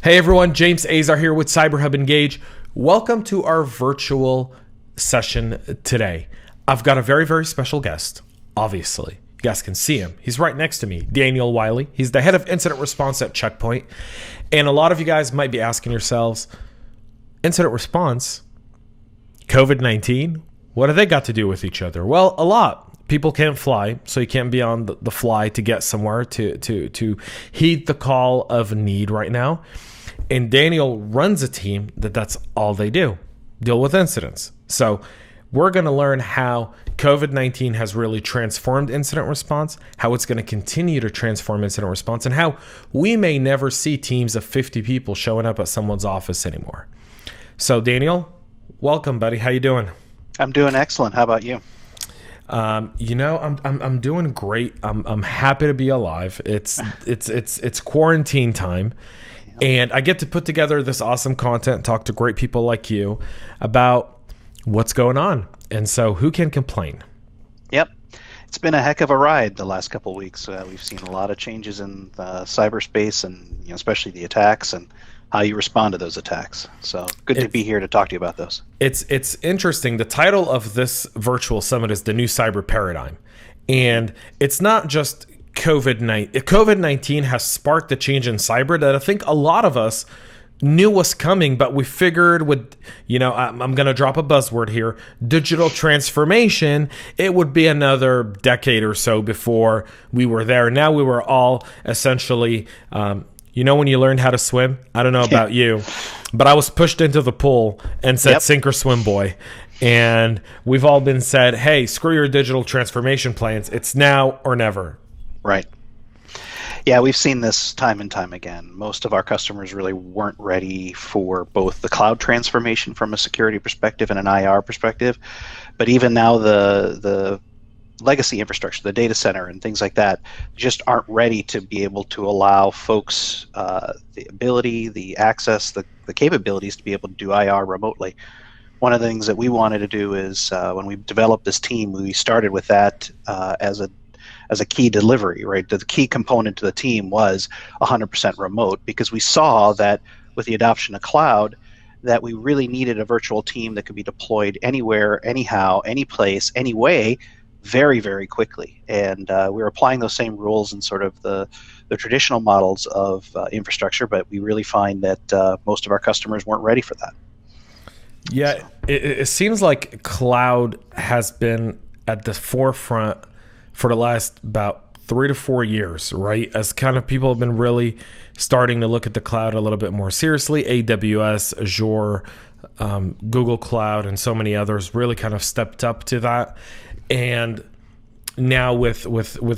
Hey everyone, James Azar here with CyberHub Engage. Welcome to our virtual session today. I've got a very, very special guest, obviously. You guys can see him. He's right next to me, Daniel Wiley. He's the head of incident response at Checkpoint. And a lot of you guys might be asking yourselves, incident response, COVID-19, what do they got to do with each other? Well, a lot. People can't fly, so you can't be on the fly to get somewhere to heed the call of need right now. And Daniel runs a team that's all they do, deal with incidents. So we're going to learn how COVID-19 has really transformed incident response, how it's going to continue to transform incident response, and how we may never see teams of 50 people showing up at someone's office anymore. So Daniel, welcome, buddy. How you doing? I'm doing excellent. How about you? I'm doing great. I'm happy to be alive. It's quarantine time, and I get to put together this awesome content, talk to great people like you about what's going on. And so, who can complain? Yep, it's been a heck of a ride the last couple of weeks. We've seen a lot of changes in cyberspace, and especially the attacks and how you respond to those attacks. So good to be here to talk to you about those. It's interesting. The title of this virtual summit is The New Cyber Paradigm. And it's not just COVID-19. COVID-19 has sparked a change in cyber that I think a lot of us knew was coming, but we figured with, I'm going to drop a buzzword here, digital transformation, it would be another decade or so before we were there. Now we were all essentially... when you learned how to swim, I don't know about you, but I was pushed into the pool and said, sink or swim, boy. And we've all been said, hey, screw your digital transformation plans. It's now or never. Right. Yeah, we've seen this time and time again. Most of our customers really weren't ready for both the cloud transformation from a security perspective and an IR perspective. But even now, the legacy infrastructure, the data center and things like that just aren't ready to be able to allow folks the ability, the access, the capabilities to be able to do IR remotely. One of the things that we wanted to do is when we developed this team, we started with that as a key delivery, right? The key component to the team was 100% remote, because we saw that with the adoption of cloud, that we really needed a virtual team that could be deployed anywhere, anyhow, any place, any way, very, very quickly. And we're applying those same rules in sort of the traditional models of infrastructure, but we really find that most of our customers weren't ready for that. Yeah, it seems like cloud has been at the forefront for the last about 3 to 4 years, right? As kind of people have been really starting to look at the cloud a little bit more seriously. AWS, Azure, Google Cloud, and so many others really kind of stepped up to that. And now with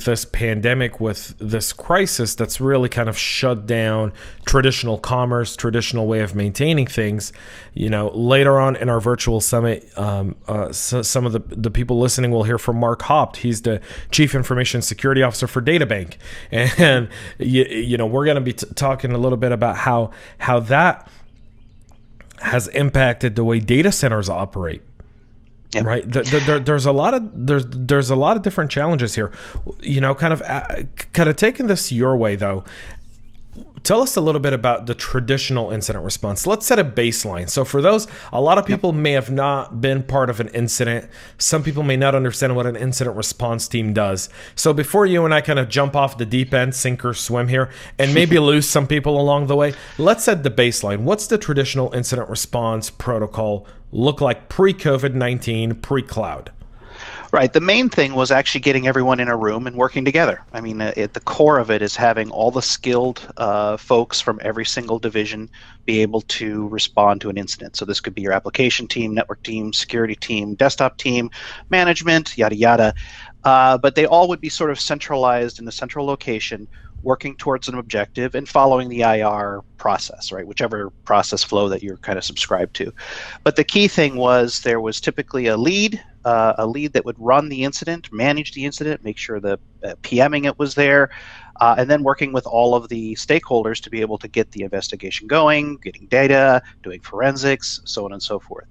this pandemic, with this crisis that's really kind of shut down traditional commerce, traditional way of maintaining things, later on in our virtual summit, some of the people listening will hear from Mark Hopt. He's the Chief Information Security Officer for DataBank. And, we're going to be talking a little bit about how that has impacted the way data centers operate. Yep. Right. There's a lot of different challenges here. Kind of taking this your way though. Tell us a little bit about the traditional incident response. Let's set a baseline. So for those, a lot of people may have not been part of an incident. Some people may not understand what an incident response team does. So before you and I kind of jump off the deep end, sink or swim here, and maybe lose some people along the way, let's set the baseline. What's the traditional incident response protocol look like pre-COVID-19, pre-cloud? Right. The main thing was actually getting everyone in a room and working together. I mean, at the core of it is having all the skilled folks from every single division be able to respond to an incident. So this could be your application team, network team, security team, desktop team, management, yada, yada. But they all would be sort of centralized in a central location, working towards an objective and following the IR process, right? Whichever process flow that you're kind of subscribed to. But the key thing was there was typically a lead that would run the incident, manage the incident, make sure the PMing it was there, and then working with all of the stakeholders to be able to get the investigation going, getting data, doing forensics, so on and so forth.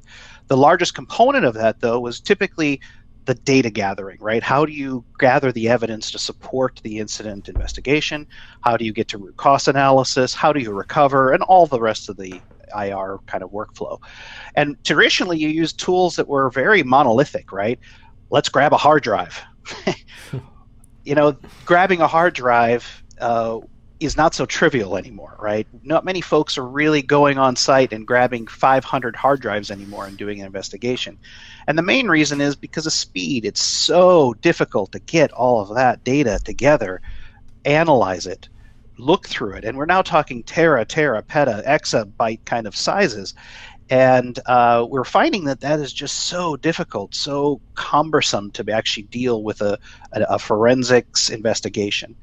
The largest component of that, though, was typically the data gathering, right? How do you gather the evidence to support the incident investigation? How do you get to root cause analysis? How do you recover? And all the rest of the IR kind of workflow. And traditionally, you use tools that were very monolithic, right? Let's grab a hard drive. Grabbing a hard drive is not so trivial anymore, right? Not many folks are really going on site and grabbing 500 hard drives anymore and doing an investigation. And the main reason is because of speed. It's so difficult to get all of that data together, analyze it, look through it. And we're now talking tera, peta, exabyte kind of sizes. And we're finding that is just so difficult, so cumbersome to actually deal with a forensics investigation.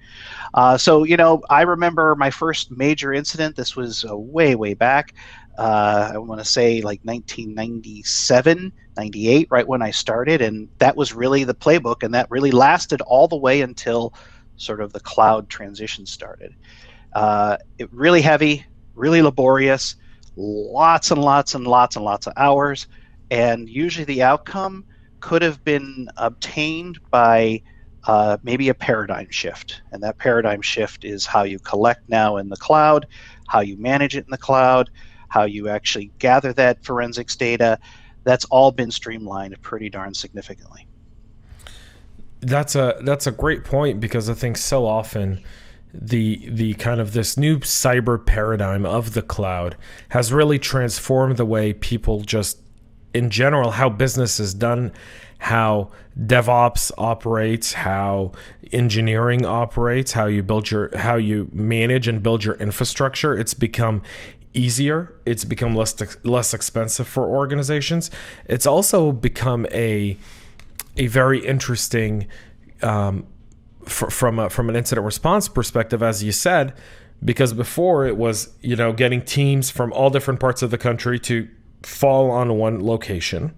I remember my first major incident. This was way, way back. I want to say like 1997, 98, right when I started. And that was really the playbook. And that really lasted all the way until sort of the cloud transition started. It really heavy, really laborious. Lots and lots and lots and lots of hours, and usually the outcome could have been obtained by maybe a paradigm shift. And that paradigm shift is how you collect now in the cloud, how you manage it in the cloud, how you actually gather that forensics data. That's all been streamlined pretty darn significantly. That's a great point, because I think so often the kind of this new cyber paradigm of the cloud has really transformed the way people just in general, how business is done, how DevOps operates, how engineering operates, how you manage and build your infrastructure. It's become easier. It's become less expensive for organizations. It's also become a very interesting from an incident response perspective, as you said, because before it was, getting teams from all different parts of the country to fall on one location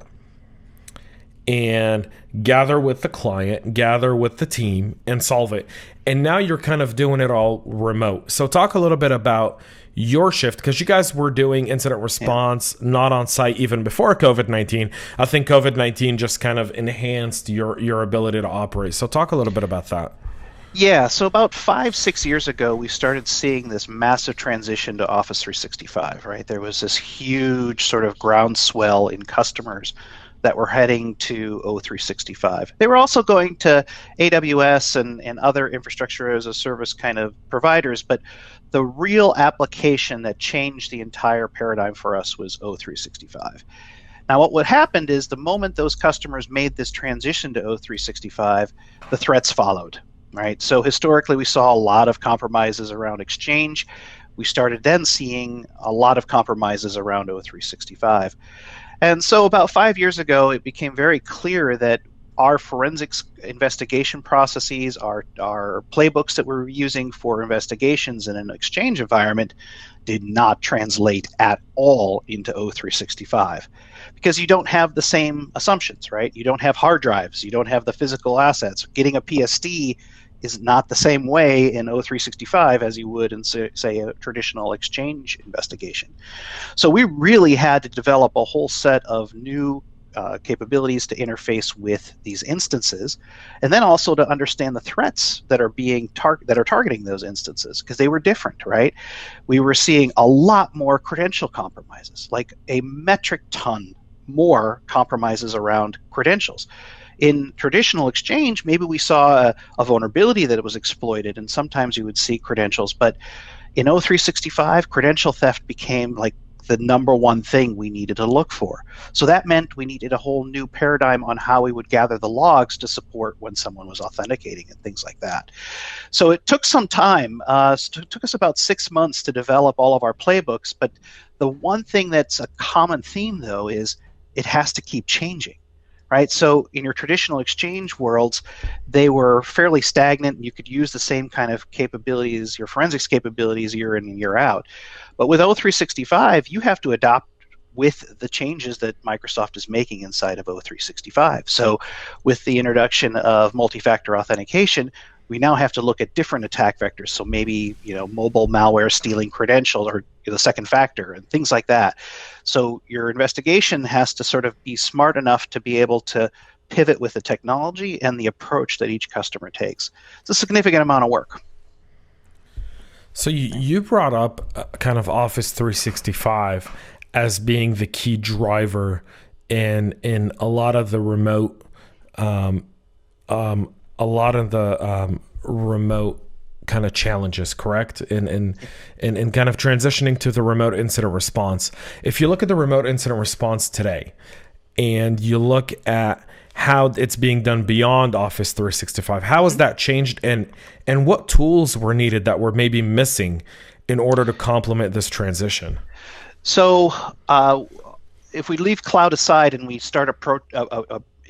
and gather with the client, gather with the team, and solve it. And now you're kind of doing it all remote. So talk a little bit about your shift, because you guys were doing incident response not on site even before COVID-19. I think COVID-19 just kind of enhanced your ability to operate. So talk a little bit about that. Yeah, so about 5-6 years ago, we started seeing this massive transition to Office 365, right? There was this huge sort of groundswell in customers that were heading to O365. They were also going to AWS and other infrastructure as a service kind of providers, but the real application that changed the entire paradigm for us was O365. Now, what happened is the moment those customers made this transition to O365, the threats followed, right? So historically, we saw a lot of compromises around Exchange. We started then seeing a lot of compromises around O365. And so about 5 years ago, it became very clear that our forensics investigation processes, our playbooks that we're using for investigations in an Exchange environment did not translate at all into O365, because you don't have the same assumptions, right? You don't have hard drives, you don't have the physical assets. Getting a PSD is not the same way in O365 as you would in, say, a traditional Exchange investigation. So we really had to develop a whole set of new capabilities to interface with these instances, and then also to understand the threats that are targeting those instances, because they were different, right? We were seeing a lot more credential compromises, like a metric ton more compromises around credentials. In traditional Exchange, maybe we saw a vulnerability that it was exploited, and sometimes you would see credentials, but in O365, credential theft became like the number one thing we needed to look for. So that meant we needed a whole new paradigm on how we would gather the logs to support when someone was authenticating and things like that. So it took some time. It took us about 6 months to develop all of our playbooks, but the one thing that's a common theme, though, is it has to keep changing. Right, so in your traditional Exchange worlds, they were fairly stagnant. You could use the same kind of capabilities, your forensics capabilities, year in and year out. But with O365, you have to adopt with the changes that Microsoft is making inside of O365. So with the introduction of multi-factor authentication, we now have to look at different attack vectors. So maybe, mobile malware stealing credentials, or the second factor and things like that. So your investigation has to sort of be smart enough to be able to pivot with the technology and the approach that each customer takes. It's a significant amount of work. So you brought up kind of Office 365 as being the key driver in a lot of the remote remote kind of challenges, correct? In kind of transitioning to the remote incident response. If you look at the remote incident response today, and you look at how it's being done beyond Office 365, how has that changed, and what tools were needed that were maybe missing in order to complement this transition? So if we leave cloud aside and we start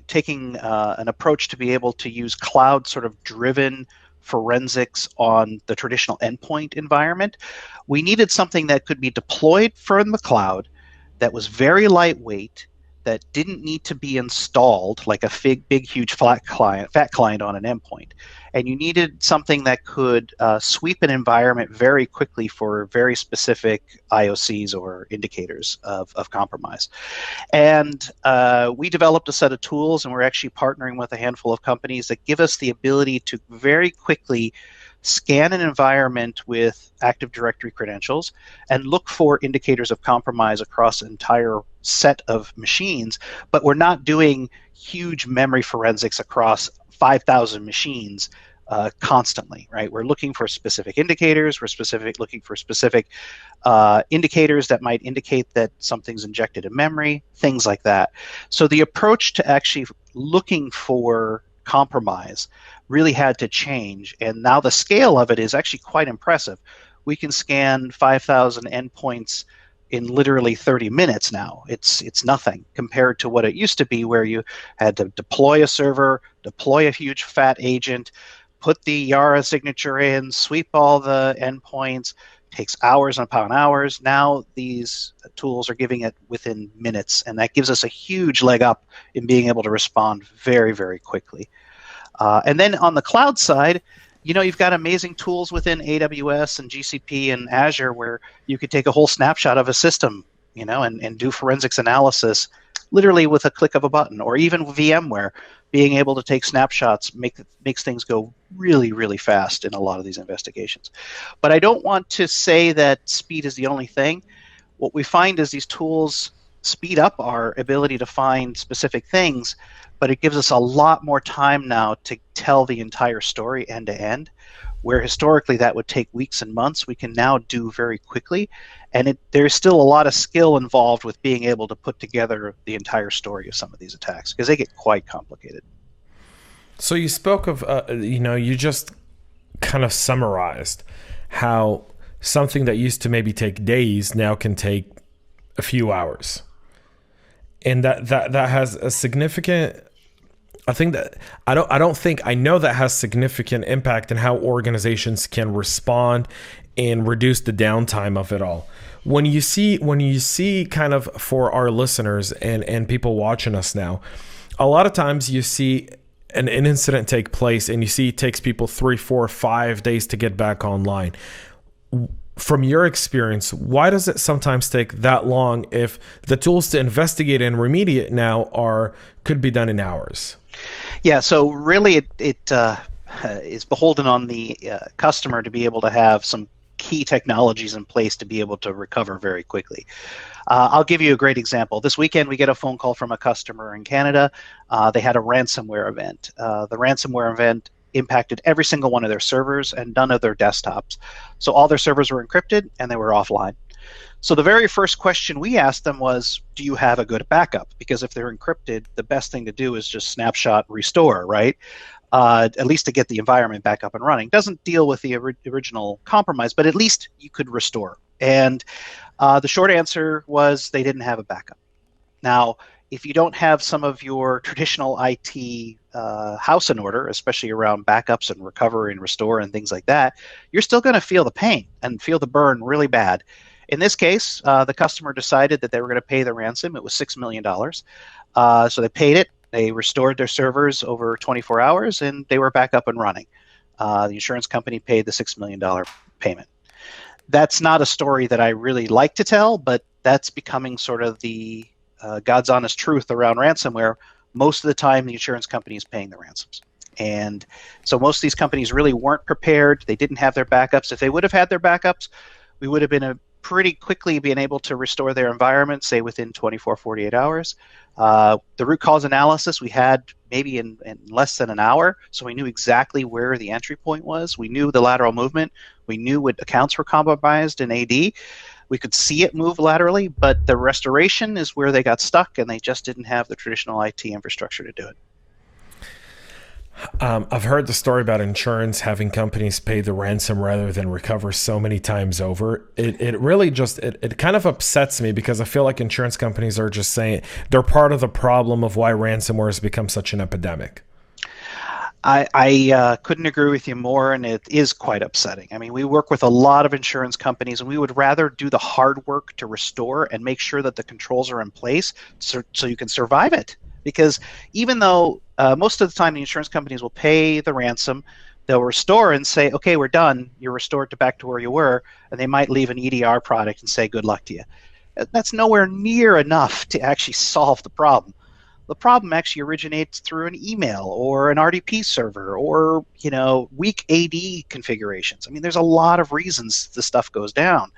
taking an approach to be able to use cloud sort of driven forensics on the traditional endpoint environment, we needed something that could be deployed from the cloud, that was very lightweight, that didn't need to be installed like a big, huge fat client on an endpoint. And you needed something that could sweep an environment very quickly for very specific IOCs or indicators of compromise. And we developed a set of tools, and we're actually partnering with a handful of companies that give us the ability to very quickly scan an environment with Active Directory credentials and look for indicators of compromise across an entire set of machines, but we're not doing huge memory forensics across 5,000 machines constantly, right? We're looking for specific indicators. We're looking for specific indicators that might indicate that something's injected in memory, things like that. So the approach to actually looking for compromise really had to change, and now the scale of it is actually quite impressive. We can scan 5,000 endpoints in literally 30 minutes now. It's nothing compared to what it used to be, where you had to deploy a server, deploy a huge fat agent, put the Yara signature in, sweep all the endpoints. Takes hours upon hours. Now these tools are giving it within minutes, and that gives us a huge leg up in being able to respond very, very quickly. And then on the cloud side, you've got amazing tools within AWS and GCP and Azure where you could take a whole snapshot of a system, and do forensics analysis literally with a click of a button, or even VMware being able to take snapshots makes things go really, really fast in a lot of these investigations. But I don't want to say that speed is the only thing. What we find is these tools speed up our ability to find specific things, but it gives us a lot more time now to tell the entire story end to end, where historically that would take weeks and months. We can now do very quickly, and there's still a lot of skill involved with being able to put together the entire story of some of these attacks, because they get quite complicated. So you spoke of, you just kind of summarized how something that used to maybe take days now can take a few hours. And that has a significant, I know that has significant impact in how organizations can respond and reduce the downtime of it all. When you see kind of, for our listeners and people watching us now, a lot of times you see an incident take place and you see it takes people 3, 4, 5 days to get back online. From your experience, why does it sometimes take that long if the tools to investigate and remediate now could be done in hours? Yeah, so really it is beholden on the customer to be able to have some key technologies in place to be able to recover very quickly. I'll give you a great example. This weekend we get a phone call from a customer in Canada. They had a ransomware event. The ransomware event impacted every single one of their servers and none of their desktops. So all their servers were encrypted and they were offline. So the very first question we asked them was, do you have a good backup? Because if they're encrypted, the best thing to do is just snapshot restore, right? At least to get the environment back up and running. Doesn't deal with the original compromise, but at least you could restore. And the short answer was they didn't have a backup. Now, if you don't have some of your traditional IT house in order, especially around backups and recovery and restore and things like that, you're still going to feel the pain and feel the burn really bad. In this case, the customer decided that they were going to pay the ransom. It was $6 million. So they paid it. They restored their servers over 24 hours, and they were back up and running. The insurance company paid the $6 million payment. That's not a story that I really like to tell, but that's becoming sort of the God's honest truth around ransomware. most of the time the insurance company is paying the ransoms. And so most of these companies really weren't prepared. They didn't have their backups. If they would have had their backups, we would have been pretty quickly being able to restore their environment, say within 24, 48 hours. The root cause analysis we had maybe in less than an hour, so we knew exactly where the entry point was. We knew the lateral movement. We knew what accounts were compromised in AD. We could see it move laterally, but the restoration is where they got stuck, and they just didn't have the traditional IT infrastructure to do it. I've heard the story about insurance having companies pay the ransom rather than recover so many times over. It really just, it kind of upsets me because I feel like insurance companies are just saying they're part of the problem of why ransomware has become such an epidemic. I couldn't agree with you more, and it is quite upsetting. I mean, we work with a lot of insurance companies, and we would rather do the hard work to restore and make sure that the controls are in place so you can survive it. Because even though most of the time the insurance companies will pay the ransom, they'll restore and say, okay, we're done. You're restored back to where you were. And they might leave an EDR product and say, good luck to you. That's nowhere near enough to actually solve the problem. The problem actually originates through an email or an RDP server or, weak AD configurations. I mean, there's a lot of reasons this stuff goes down,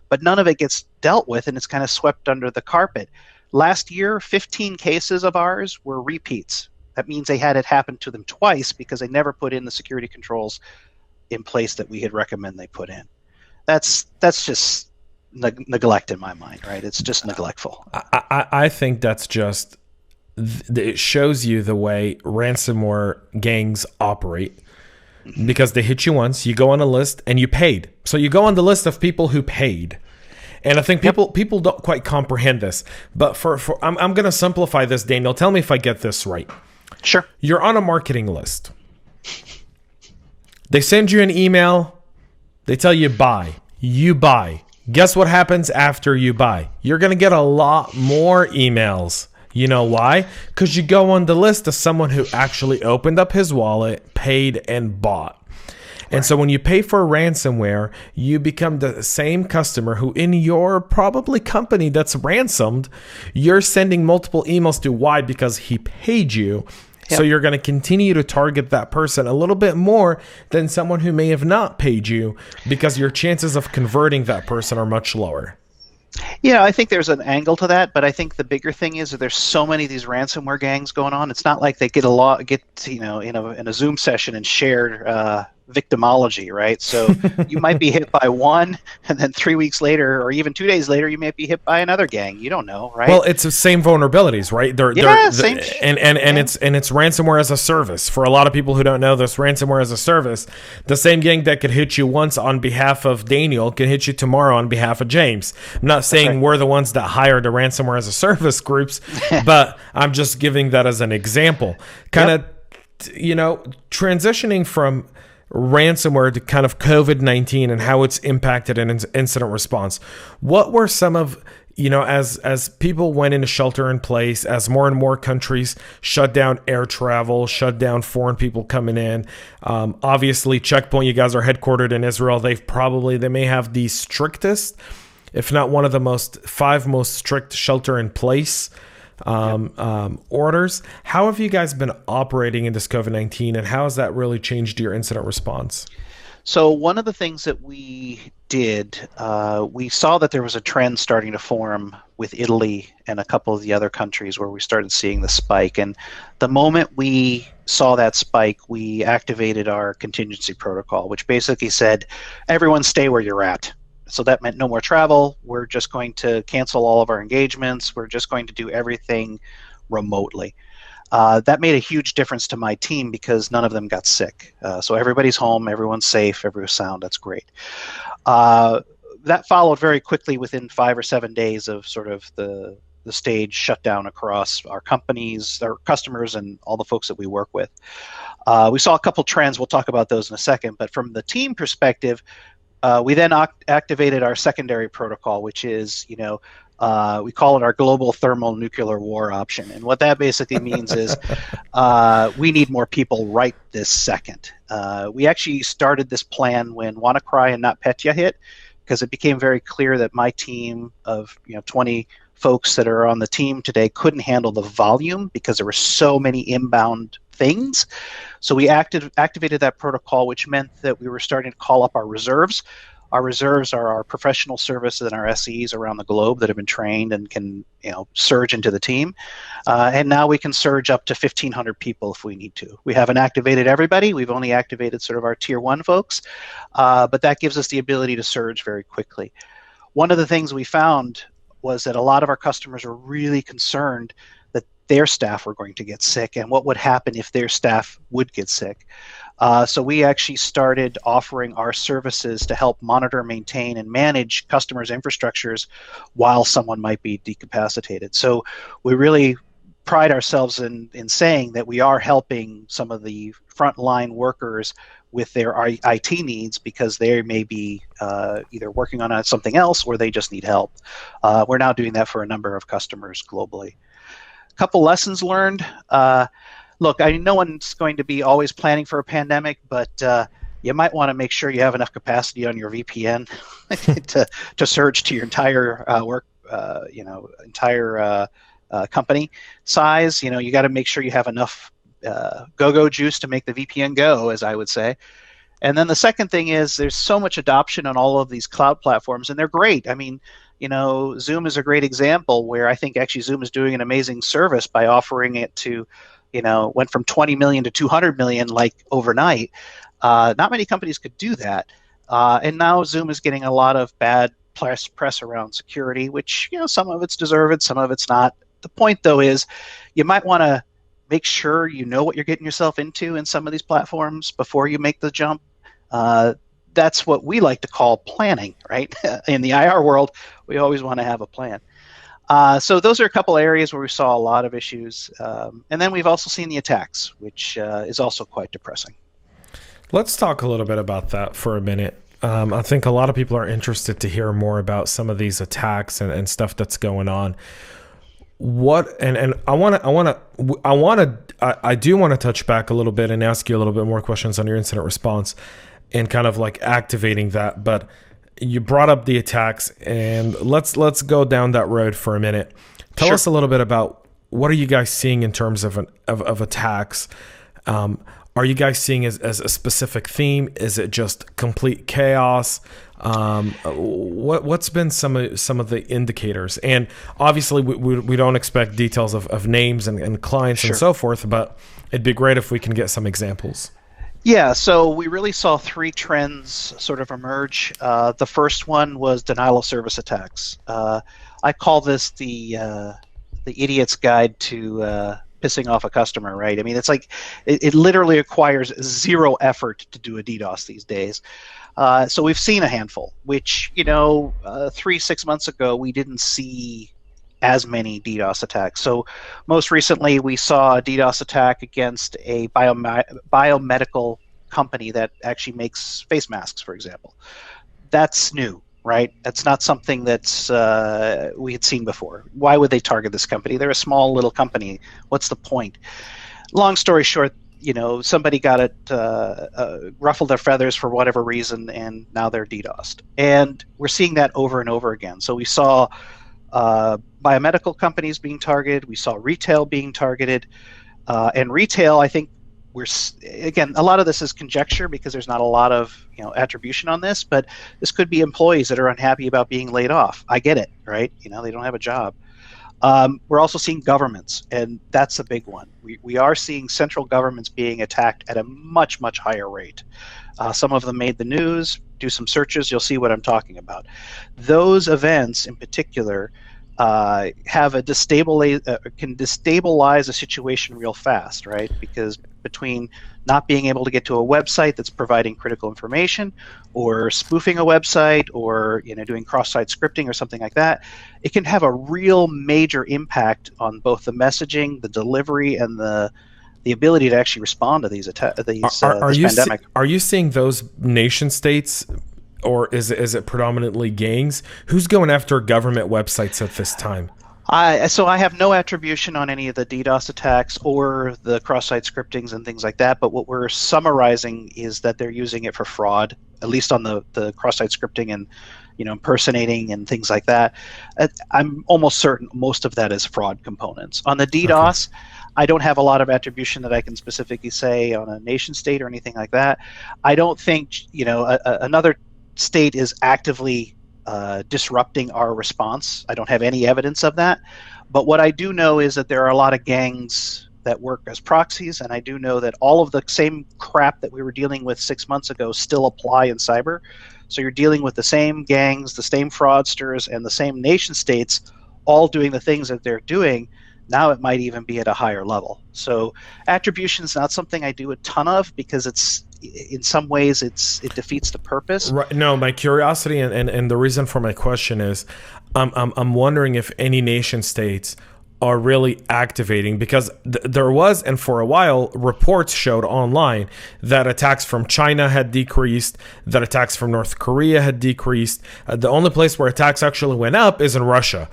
but none of it gets dealt with, and it's kind of swept under the carpet. Last year, 15 cases of ours were repeats. That means they had it happen to them twice because they never put in the security controls in place that we had recommended they put in. That's just neglect in my mind, right? It's just neglectful. I think that's just, it shows you the way ransomware gangs operate. Because they hit you once, you go on a list, and you paid. So you go on the list of people who paid. And I think people don't quite comprehend this. But I'm going to simplify this, Daniel. Tell me if I get this right. Sure. You're on a marketing list. They send you an email. They tell you buy. You buy. Guess what happens after you buy? You're going to get a lot more emails. You know why? Because you go on the list of someone who actually opened up his wallet, paid, and bought. And so when you pay for ransomware, you become the same customer who in your probably company that's ransomed, you're sending multiple emails to. Why? Because he paid you. Yep. So you're going to continue to target that person a little bit more than someone who may have not paid you because your chances of converting that person are much lower. Yeah, I think there's an angle to that, but I think the bigger thing is that there's so many of these ransomware gangs going on. It's not like they get in a Zoom session and share victimology, right? So you might be hit by one, and then 3 weeks later, or even 2 days later, you might be hit by another gang. You don't know, right? Well, it's the same vulnerabilities, right? Same. It's ransomware as a service. For a lot of people who don't know this, ransomware as a service, the same gang that could hit you once on behalf of Daniel can hit you tomorrow on behalf of James. I'm not saying we're the ones that hired the ransomware as a service groups, but I'm just giving that as an example. Transitioning from ransomware to kind of COVID-19 and how it's impacted an incident response. What were some of, as people went into shelter in place, as more and more countries shut down air travel, shut down foreign people coming in, obviously Checkpoint, you guys are headquartered in Israel. They may have the strictest, if not one of the five most strict shelter in place orders. How have you guys been operating in this COVID-19, and how has that really changed your incident response? So one of the things that we did, we saw that there was a trend starting to form with Italy and a couple of the other countries where we started seeing the spike. And the moment we saw that spike, we activated our contingency protocol, which basically said, everyone stay where you're at. So that meant no more travel. We're just going to cancel all of our engagements. We're just going to do everything remotely. That made a huge difference to my team because none of them got sick. So everybody's home, everyone's safe, everyone's sound. That's great. That followed very quickly within 5 or 7 days of sort of the stage shutdown across our companies, our customers, and all the folks that we work with. We saw a couple trends. We'll talk about those in a second. But from the team perspective, we then activated our secondary protocol, which is, we call it our global thermonuclear war option. And what that basically means is we need more people right this second. We actually started this plan when WannaCry and NotPetya hit, because it became very clear that my team of 20 folks that are on the team today couldn't handle the volume because there were so many inbound things. So we activated that protocol, which meant that we were starting to call up our reserves. Our reserves are our professional services and our SEs around the globe that have been trained and can, surge into the team. And now we can surge up to 1,500 people if we need to. We haven't activated everybody. We've only activated sort of our tier 1 folks, but that gives us the ability to surge very quickly. One of the things we found was that a lot of our customers were really concerned that their staff were going to get sick and what would happen if their staff would get sick. So we actually started offering our services to help monitor, maintain, and manage customers' infrastructures while someone might be decapacitated. So we really pride ourselves in saying that we are helping some of the frontline workers with their IT needs because they may be either working on something else or they just need help. We're now doing that for a number of customers globally. A couple lessons learned. Look, no one's going to be always planning for a pandemic, but you might want to make sure you have enough capacity on your VPN to surge to your entire company size. You got to make sure you have enough go-go juice to make the VPN go, as I would say. And then the second thing is there's so much adoption on all of these cloud platforms, and they're great. I mean, Zoom is a great example where I think actually Zoom is doing an amazing service by offering it to, went from 20 million to 200 million like overnight. Not many companies could do that. And now Zoom is getting a lot of bad press around security, which, some of it's deserved, some of it's not. The point, though, is you might want to make sure you know what you're getting yourself into in some of these platforms before you make the jump. That's what we like to call planning, right? In the IR world, we always want to have a plan. So those are a couple areas where we saw a lot of issues. And then we've also seen the attacks, which is also quite depressing. Let's talk a little bit about that for a minute. I think a lot of people are interested to hear more about some of these attacks and stuff that's going on. I do want to touch back a little bit and ask you a little bit more questions on your incident response and kind of like activating that. But you brought up the attacks, and let's go down that road for a minute. Tell us a little bit about what are you guys seeing in terms of attacks. Are you guys seeing as a specific theme? Is it just complete chaos? What's been some of the indicators? And obviously we don't expect details of names and clients and so forth, but it'd be great if we can get some examples. Yeah, so we really saw 3 trends sort of emerge. The first one was denial of service attacks. I call this the idiot's guide to pissing off a customer, right? I mean, it's like it literally requires zero effort to do a DDoS these days. So we've seen a handful, which 3-6 months ago we didn't see as many DDoS attacks. So most recently we saw a DDoS attack against a biomedical company that actually makes face masks, for example. That's new, right? That's not something that's we had seen before. Why would they target this company? They're a small little company. What's the point? Long story short, somebody got it, ruffled their feathers for whatever reason, and now they're DDoSed. And we're seeing that over and over again. So we saw biomedical companies being targeted. We saw retail being targeted. And retail, I think, again, a lot of this is conjecture because there's not a lot of attribution on this, but this could be employees that are unhappy about being laid off. I get it, right? They don't have a job. We're also seeing governments, and that's a big one. We are seeing central governments being attacked at a much, much higher rate. Some of them made the news. Do some searches, you'll see what I'm talking about. Those events in particular can destabilize a situation real fast, right? Because between not being able to get to a website that's providing critical information, or spoofing a website, or doing cross-site scripting or something like that, it can have a real major impact on both the messaging, the delivery, and the ability to actually respond to this pandemic. Are you seeing those nation states, or is it predominantly gangs? Who's going after government websites at this time? So I have no attribution on any of the DDoS attacks or the cross-site scriptings and things like that, but what we're summarizing is that they're using it for fraud, at least on the cross-site scripting and impersonating and things like that. I'm almost certain most of that is fraud components. On the DDoS, okay, I don't have a lot of attribution that I can specifically say on a nation state or anything like that. I don't think another state is actively disrupting our response. I don't have any evidence of that. But what I do know is that there are a lot of gangs that work as proxies, and I do know that all of the same crap that we were dealing with 6 months ago still apply in cyber. So you're dealing with the same gangs, the same fraudsters, and the same nation states all doing the things that they're doing. Now it might even be at a higher level. So attribution is not something I do a ton of because it's, in some ways, it defeats the purpose. Right. No, my curiosity and the reason for my question is I'm wondering if any nation states are really activating, because there was, and for a while, reports showed online that attacks from China had decreased, that attacks from North Korea had decreased. The only place where attacks actually went up is in Russia,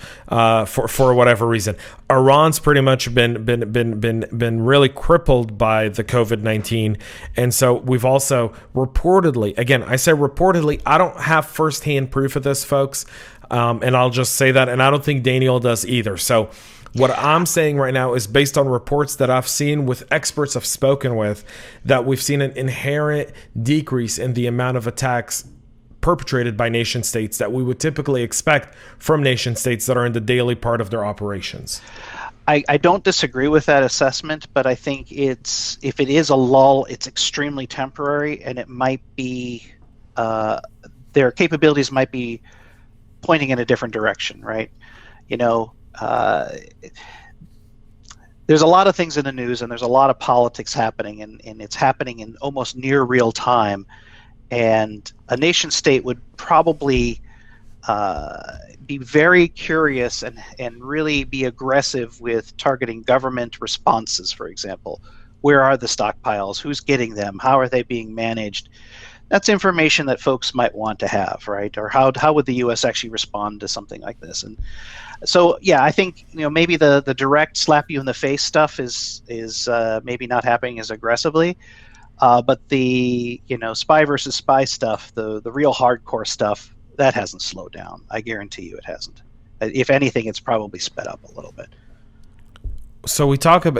for whatever reason. Iran's pretty much been really crippled by the COVID-19, and so we've also reportedly, again, I say reportedly, I don't have firsthand proof of this, folks, and I'll just say that, and I don't think Daniel does either. So what I'm saying right now is based on reports that I've seen with experts I've spoken with, that we've seen an inherent decrease in the amount of attacks perpetrated by nation states that we would typically expect from nation states that are in the daily part of their operations. I don't disagree with that assessment, but I think if it is a lull, it's extremely temporary, and it might be, their capabilities might be pointing in a different direction, right? There's a lot of things in the news, and there's a lot of politics happening, and it's happening in almost near real time. And a nation state would probably be very curious and really be aggressive with targeting government responses, for example. Where are the stockpiles? Who's getting them? How are they being managed? That's information that folks might want to have, right? Or how would the U.S. actually respond to something like this? And so, yeah, I think maybe the direct slap you in the face stuff is maybe not happening as aggressively, but the spy versus spy stuff, the real hardcore stuff, that hasn't slowed down. I guarantee you it hasn't. If anything, it's probably sped up a little bit. So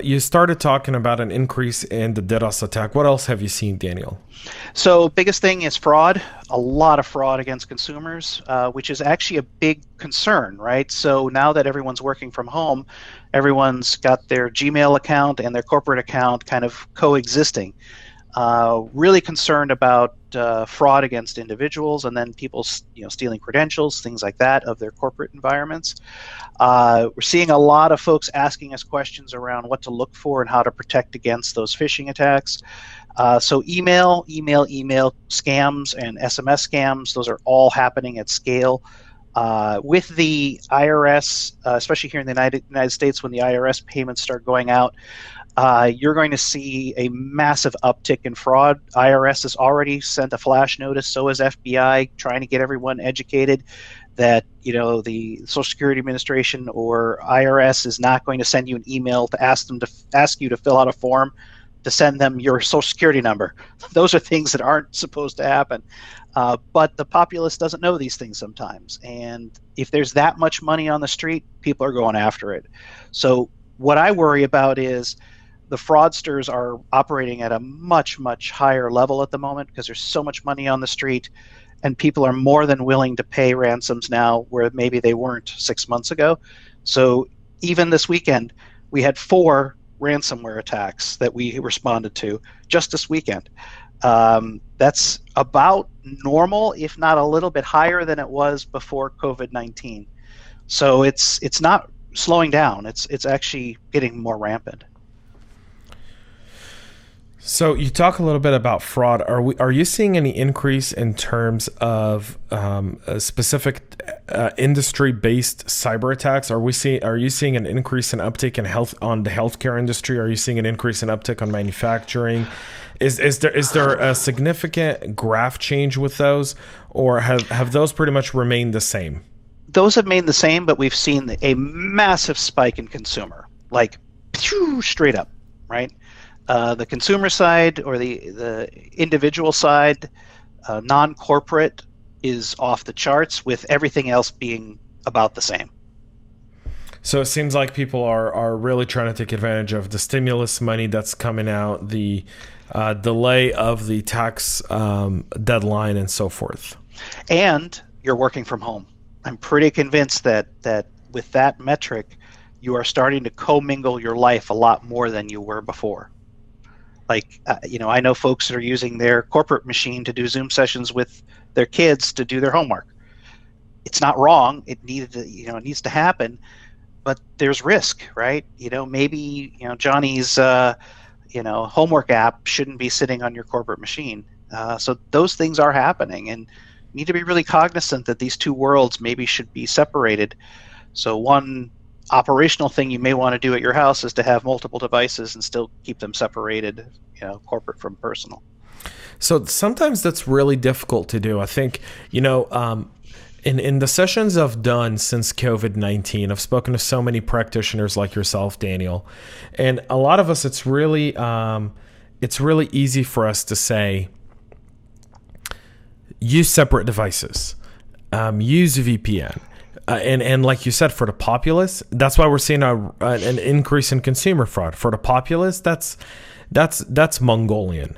you started talking about an increase in the DDoS attack. What else have you seen, Daniel? So biggest thing is fraud, a lot of fraud against consumers, which is actually a big concern, right? So now that everyone's working from home, everyone's got their Gmail account and their corporate account kind of coexisting. Really concerned about fraud against individuals, and then people stealing credentials, things like that, of their corporate environments. We're seeing a lot of folks asking us questions around what to look for and how to protect against those phishing attacks. So email scams and SMS scams, those are all happening at scale. With the IRS, especially here in the United States, when the IRS payments start going out, you're going to see a massive uptick in fraud. IRS has already sent a flash notice, so has FBI, trying to get everyone educated that the Social Security Administration or IRS is not going to send you an email to ask you to fill out a form to send them your Social Security number. Those are things that aren't supposed to happen. But the populace doesn't know these things sometimes. And if there's that much money on the street, people are going after it. So what I worry about is the fraudsters are operating at a much, much higher level at the moment because there's so much money on the street, and people are more than willing to pay ransoms now where maybe they weren't 6 months ago. So even this weekend, we had 4 ransomware attacks that we responded to just this weekend. That's about normal, if not a little bit higher than it was before COVID-19. So it's not slowing down. It's actually getting more rampant. So you talk a little bit about fraud. Are you seeing any increase in terms of a specific industry-based cyber attacks? Are you seeing an increase in uptick in on the healthcare industry? Are you seeing an increase in uptick on manufacturing? Is there a significant graph change with those, or have those pretty much remained the same? Those have remained the same, but we've seen a massive spike in consumer, like straight up, right? The consumer side or the individual side, non-corporate, is off the charts, with everything else being about the same. So it seems like people are really trying to take advantage of the stimulus money that's coming out, the delay of the tax deadline, and so forth. And you're working from home. I'm pretty convinced that with that metric, you are starting to commingle your life a lot more than you were before. Like, I know folks that are using their corporate machine to do Zoom sessions with their kids to do their homework. It's not wrong. It needs to happen, but there's risk, right? Maybe Johnny's homework app shouldn't be sitting on your corporate machine. So those things are happening, and you need to be really cognizant that these two worlds maybe should be separated. So one operational thing you may want to do at your house is to have multiple devices and still keep them separated, corporate from personal. So sometimes that's really difficult to do. I think, in the sessions I've done since COVID-19, I've spoken to so many practitioners like yourself, Daniel, and a lot of us, it's really easy for us to say, use separate devices, use a VPN. And like you said, for the populace, that's why we're seeing an increase in consumer fraud. For the populace, that's Mongolian,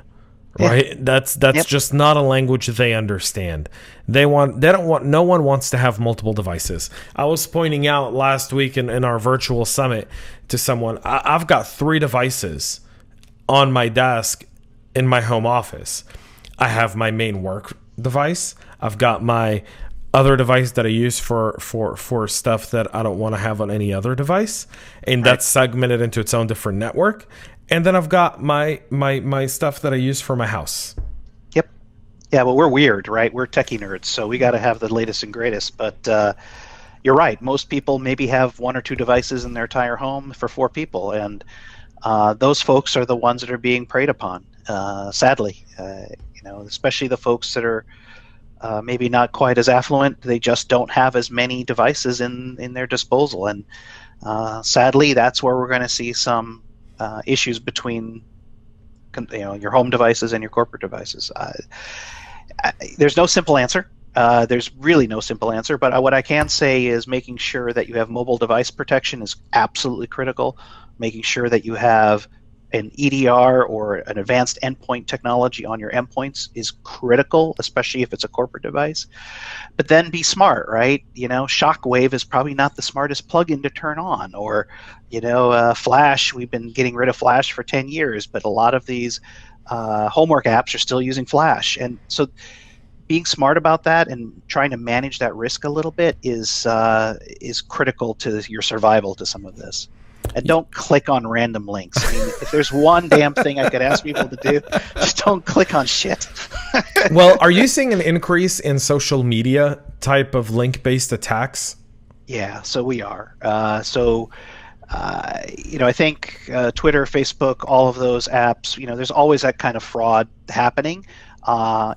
right? Yeah. That's yep. Just not a language they understand. No one wants to have multiple devices. I was pointing out last week in our virtual summit to someone, I've got 3 devices on my desk in my home office. I have my main work device. I've got my other device that I use for stuff that I don't want to have on any other device, and that's segmented into its own different network. And then I've got my stuff that I use for my house. Yep. Yeah, well, we're weird, right? We're techie nerds, so we got to have the latest and greatest. But you're right. Most people maybe have 1 or 2 devices in their entire home for 4 people, and those folks are the ones that are being preyed upon, sadly. Especially the folks that are maybe not quite as affluent. They just don't have as many devices in their disposal, and sadly, that's where we're going to see some issues between your home devices and your corporate devices. There's no simple answer. There's really no simple answer, but what I can say is making sure that you have mobile device protection is absolutely critical. Making sure that you have an EDR or an advanced endpoint technology on your endpoints is critical, especially if it's a corporate device. But then be smart, right? Shockwave is probably not the smartest plugin to turn on, or Flash. We've been getting rid of Flash for 10 years, but a lot of these homework apps are still using Flash. And so being smart about that and trying to manage that risk a little bit is critical to your survival to some of this. And don't click on random links. I mean, if there's one damn thing I could ask people to do, just don't click on shit. Well, are you seeing an increase in social media type of link-based attacks? Yeah, so we are. I think Twitter, Facebook, all of those apps, there's always that kind of fraud happening.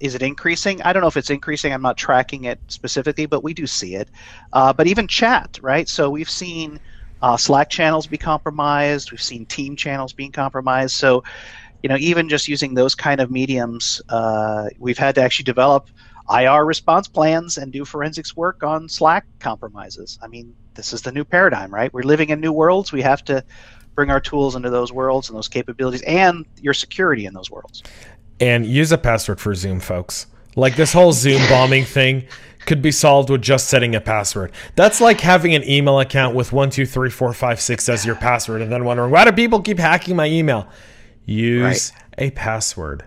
Is it increasing? I don't know if it's increasing. I'm not tracking it specifically, but we do see it. But even chat, right? So we've seen Slack channels be compromised. We've seen team channels being compromised. So, even just using those kind of mediums, we've had to actually develop IR response plans and do forensics work on Slack compromises. I mean, this is the new paradigm, right? We're living in new worlds. We have to bring our tools into those worlds and those capabilities and your security in those worlds. And use a password for Zoom, folks. Like this whole Zoom bombing thing could be solved with just setting a password. That's like having an email account with 1, 2, 3, 4, 5, 6 as your password and then wondering, why do people keep hacking my email? Use a password.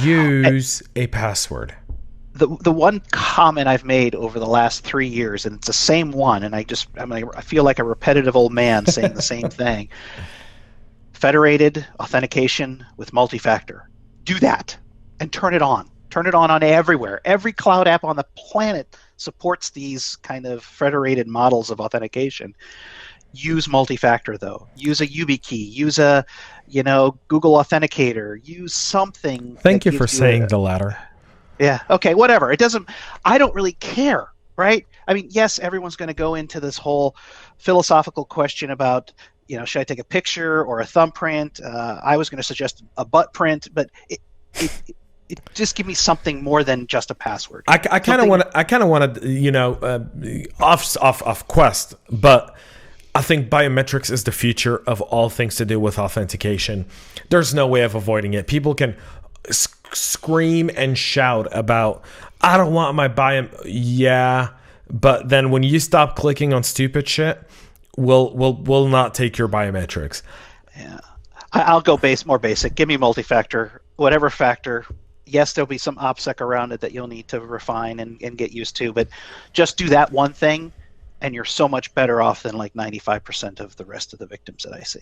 Use a password. The one comment I've made over the last 3 years, and it's the same one, and I feel like a repetitive old man saying the same thing. Federated authentication with multi-factor. Do that and turn it on. Turn it on everywhere. Every cloud app on the planet supports these kind of federated models of authentication. Use multi-factor though. Use a YubiKey. Use a, Google Authenticator. Use something. Thank you for saying the latter. Yeah. Okay. Whatever. I don't really care, right? I mean, yes, everyone's going to go into this whole philosophical question about, should I take a picture or a thumbprint? I was going to suggest a butt print, but just give me something more than just a password. I kind of want to, off quest, but I think biometrics is the future of all things to do with authentication. There's no way of avoiding it. People can scream and shout about, I don't want my yeah, but then when you stop clicking on stupid shit, we'll not take your biometrics. Yeah, I'll go more basic. Give me multi-factor, whatever factor. Yes, there'll be some OPSEC around it that you'll need to refine and get used to, but just do that one thing, and you're so much better off than like 95% of the rest of the victims that I see.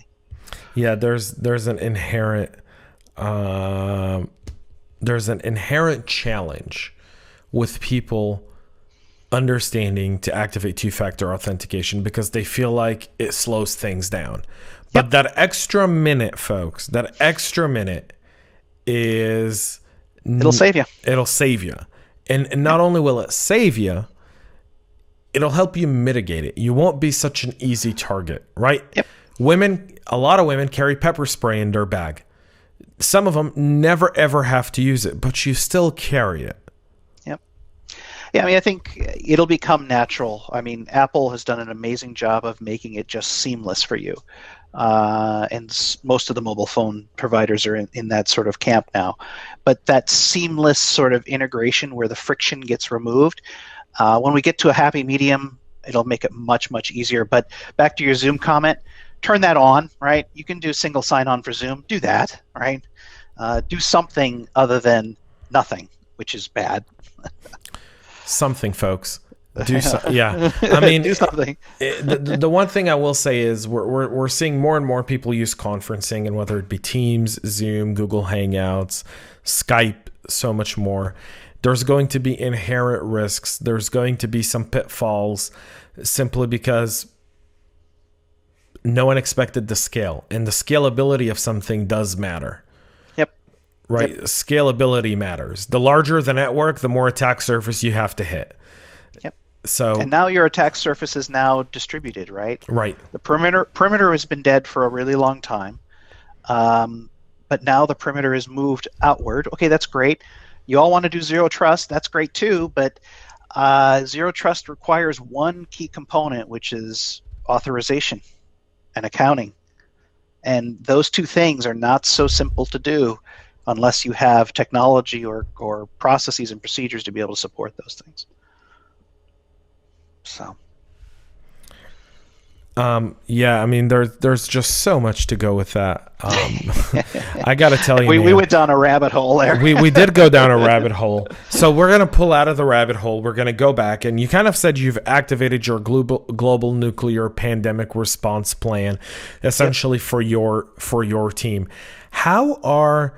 Yeah, there's an inherent challenge with people understanding to activate two-factor authentication because they feel like it slows things down. But that extra minute, folks, is... It'll save you. It'll save you. And not only will it save you, it'll help you mitigate it. You won't be such an easy target, right? Yep. A lot of women carry pepper spray in their bag. Some of them never ever have to use it, but you still carry it. Yep. Yeah, I mean, I think it'll become natural. I mean, Apple has done an amazing job of making it just seamless for you. And most of the mobile phone providers are in that sort of camp now. But that seamless sort of integration where the friction gets removed, when we get to a happy medium, it'll make it much, much easier. But back to your Zoom comment, turn that on, right? You can do single sign-on for Zoom. Do that, right? Do something other than nothing, which is bad. Something, folks. Yeah. I mean, do something. The one thing I will say is we're seeing more and more people use conferencing, and whether it be Teams, Zoom, Google Hangouts, Skype, so much more. There's going to be inherent risks. There's going to be some pitfalls simply because no one expected the scale, and the scalability of something does matter. Yep. Right? Yep. Scalability matters. The larger the network, the more attack surface you have to hit. Yep. So, and now your attack surface is now distributed, right? Right. The perimeter has been dead for a really long time, but now the perimeter is moved outward. Okay, that's great. You all want to do zero trust. That's great too, but zero trust requires one key component, which is authorization and accounting. And those two things are not so simple to do unless you have technology or processes and procedures to be able to support those things. So. Yeah, I mean, there's just so much to go with that. I got to tell you, we went down a rabbit hole there. we did go down a rabbit hole. So we're going to pull out of the rabbit hole. We're going to go back. And you kind of said you've activated your global nuclear pandemic response plan, essentially for your team. How are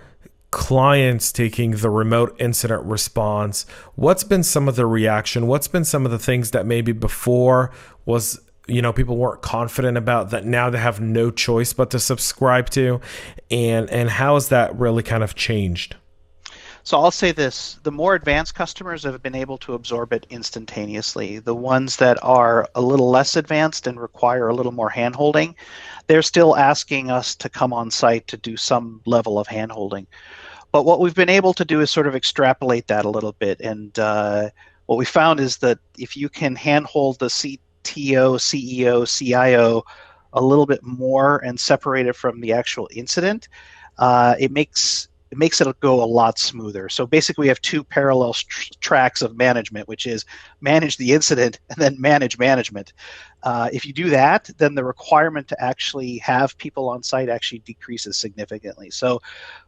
clients taking the remote incident response? What's been some of the reaction? What's been some of the things that maybe before was, people weren't confident about that now they have no choice but to subscribe to? And how has that really kind of changed? So I'll say this, the more advanced customers have been able to absorb it instantaneously. The ones that are a little less advanced and require a little more hand-holding, they're still asking us to come on site to do some level of hand-holding. But what we've been able to do is sort of extrapolate that a little bit. And what we found is that if you can handhold the CTO, CEO, CIO a little bit more and separate it from the actual incident, it makes it go a lot smoother. So basically we have two parallel tracks of management, which is manage the incident and then manage management. If you do that, then the requirement to actually have people on site actually decreases significantly. So,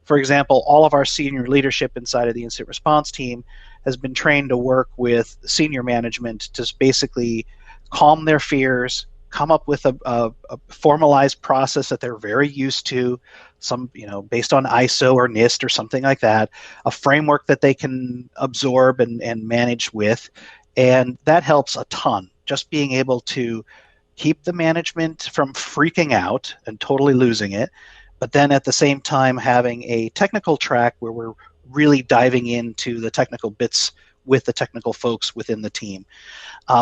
for example, all of our senior leadership inside of the incident response team has been trained to work with senior management to basically calm their fears, come up with a formalized process that they're very used to, some based on ISO or NIST or something like that, a framework that they can absorb and manage with, and that helps a ton. Just being able to keep the management from freaking out and totally losing it, but then at the same time having a technical track where we're really diving into the technical bits with the technical folks within the team.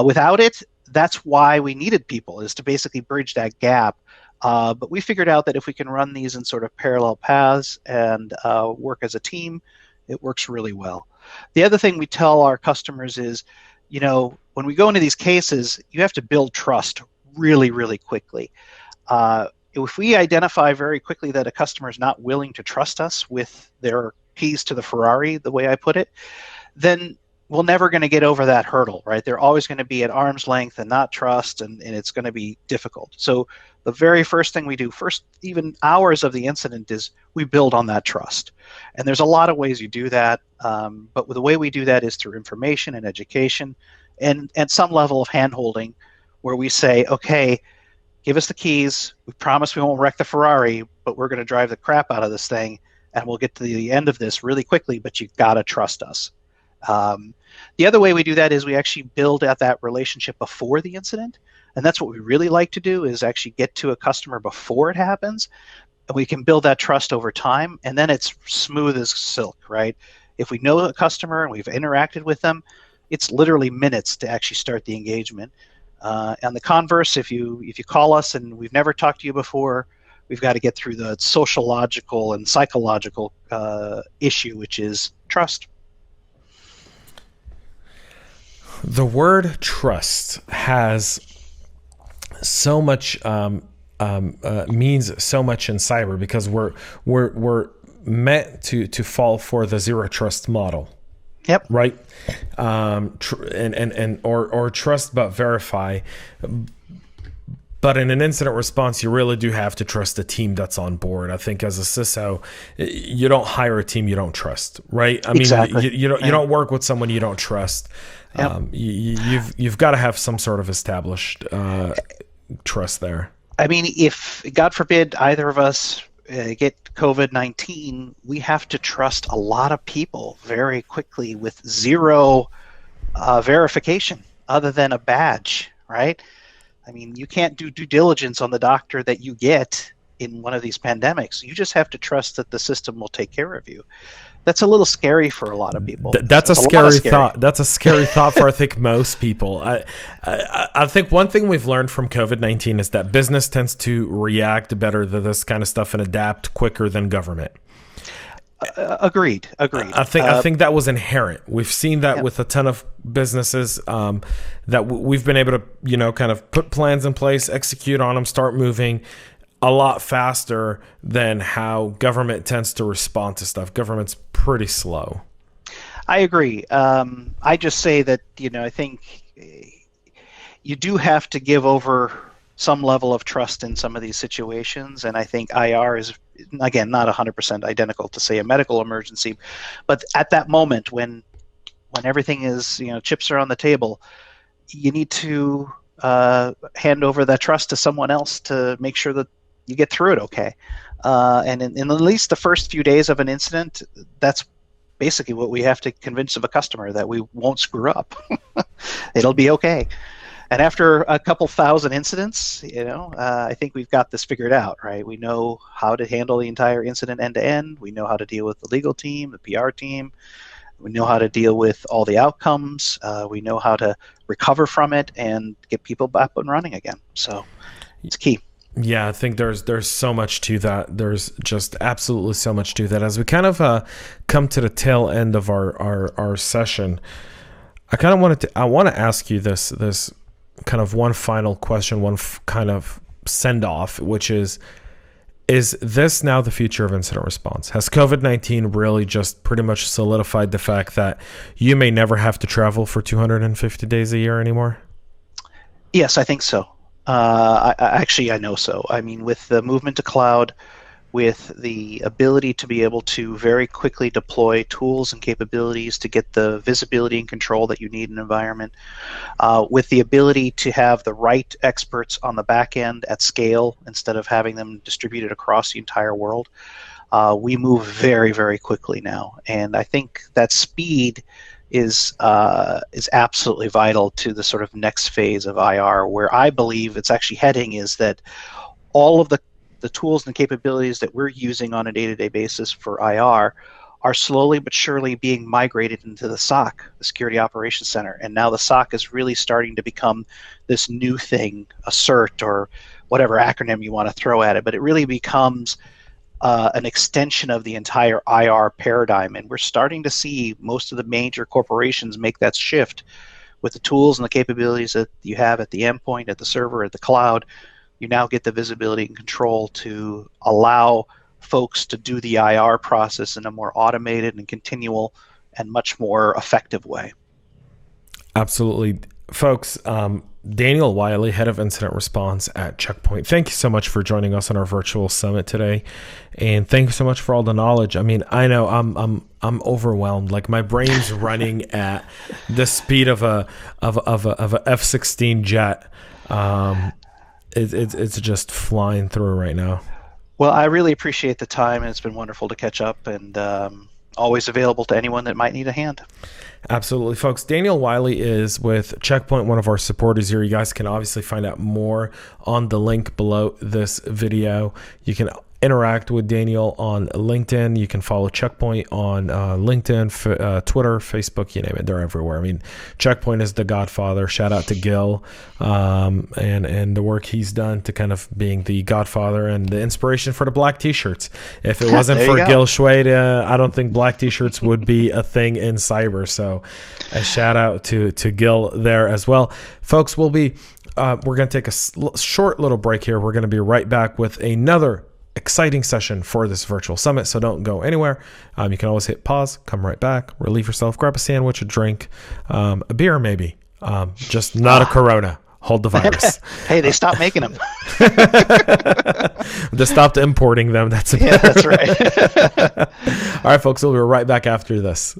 Without it, that's why we needed people, is to basically bridge that gap. But we figured out that if we can run these in sort of parallel paths and work as a team, It works really well. The other thing we tell our customers is, when we go into these cases, you have to build trust really, really quickly. If we identify very quickly that a customer is not willing to trust us with their keys to the Ferrari, the way I put it, then we're never going to get over that hurdle, right? They're always going to be at arm's length and not trust, and it's going to be difficult. So the very first thing we do, first even hours of the incident, is we build on that trust. And there's a lot of ways you do that, but the way we do that is through information and education and some level of hand-holding, where we say, okay, give us the keys. We promise we won't wreck the Ferrari, but we're going to drive the crap out of this thing, and we'll get to the end of this really quickly, but you've got to trust us. The other way we do that is we actually build out that relationship before the incident. And that's what we really like to do, is actually get to a customer before it happens. And we can build that trust over time. And then it's smooth as silk, right? If we know a customer and we've interacted with them, it's literally minutes to actually start the engagement. On the converse, if you call us and we've never talked to you before, we've got to get through the sociological and psychological issue, which is trust. The word trust has so much means so much in cyber, because we're meant to fall for the zero trust model. Yep. Right. Or trust but verify. But in an incident response, you really do have to trust the team that's on board. I think as a CISO, you don't hire a team you don't trust, right? I mean, exactly. you don't work with someone you don't trust. Yep. You've got to have some sort of established trust there. I mean, if, God forbid, either of us get COVID-19, we have to trust a lot of people very quickly with zero verification other than a badge, right? I mean, you can't do due diligence on the doctor that you get in one of these pandemics. You just have to trust that the system will take care of you. That's a little scary for a lot of people. That's a scary thought. That's a scary thought for, I think, most people. I think one thing we've learned from COVID-19 is that business tends to react better to this kind of stuff and adapt quicker than government. Agreed. I think that was inherent. We've seen that with a ton of businesses that we've been able to, kind of put plans in place, execute on them, start moving a lot faster than how government tends to respond to stuff. Government's pretty slow. I agree. I just say that, I think you do have to give over some level of trust in some of these situations. And I think IR is, again, not 100% identical to, say, a medical emergency. But at that moment when everything is, chips are on the table, you need to hand over that trust to someone else to make sure that you get through it okay. And in at least the first few days of an incident, that's basically what we have to convince of a customer, that we won't screw up. It'll be okay. And after a couple thousand incidents, I think we've got this figured out, right? We know how to handle the entire incident end to end. We know how to deal with the legal team, the PR team. We know how to deal with all the outcomes. We know how to recover from it and get people back and running again. So it's key. Yeah, I think there's so much to that. There's just absolutely so much to that. As we kind of come to the tail end of our session, I want to ask you this kind of one final question, kind of send off, which is this now the future of incident response? Has COVID-19 really just pretty much solidified the fact that you may never have to travel for 250 days a year anymore? Yes, I think so. I know so. I mean, with the movement to cloud, with the ability to be able to very quickly deploy tools and capabilities to get the visibility and control that you need in an environment, with the ability to have the right experts on the back end at scale instead of having them distributed across the entire world, we move very, very quickly now. And I think that speed is absolutely vital to the sort of next phase of IR. Where I believe it's actually heading is that all of the tools and capabilities that we're using on a day-to-day basis for IR are slowly but surely being migrated into the SOC, the Security Operations Center. And now the SOC is really starting to become this new thing, a CERT or whatever acronym you want to throw at it. But it really becomes an extension of the entire IR paradigm. And we're starting to see most of the major corporations make that shift with the tools and the capabilities that you have at the endpoint, at the server, at the cloud. You now get the visibility and control to allow folks to do the IR process in a more automated and continual and much more effective way. Absolutely. Folks, Daniel Wiley, Head of Incident Response at Check Point, thank you so much for joining us on our virtual summit today. And thank you so much for all the knowledge. I mean, I know I'm overwhelmed. Like, my brain's running at the speed of a F-16 jet. It's just flying through right now. Well, I really appreciate the time, and it's been wonderful to catch up, and always available to anyone that might need a hand. Absolutely, folks. Daniel Wiley is with Check Point, one of our supporters here. You guys can obviously find out more on the link below this video. You can interact with Daniel on LinkedIn. You can follow Check Point on LinkedIn, Twitter, Facebook, you name it. They're everywhere. I mean, Check Point is the godfather. Shout out to Gil and the work he's done to kind of being the godfather and the inspiration for the black t-shirts. If it wasn't for Gil Schwade, I don't think black t-shirts would be a thing in cyber. So a shout out to Gil there as well. Folks, we're going to take a short little break here. We're going to be right back with another exciting session for this virtual summit, so don't go anywhere. You can always hit pause, come right back, relieve yourself, grab a sandwich, a drink, a beer maybe, just not a Corona. Hold the virus. Hey, they stopped making them. They stopped importing them. That's right. All right, folks, we'll be right back after this.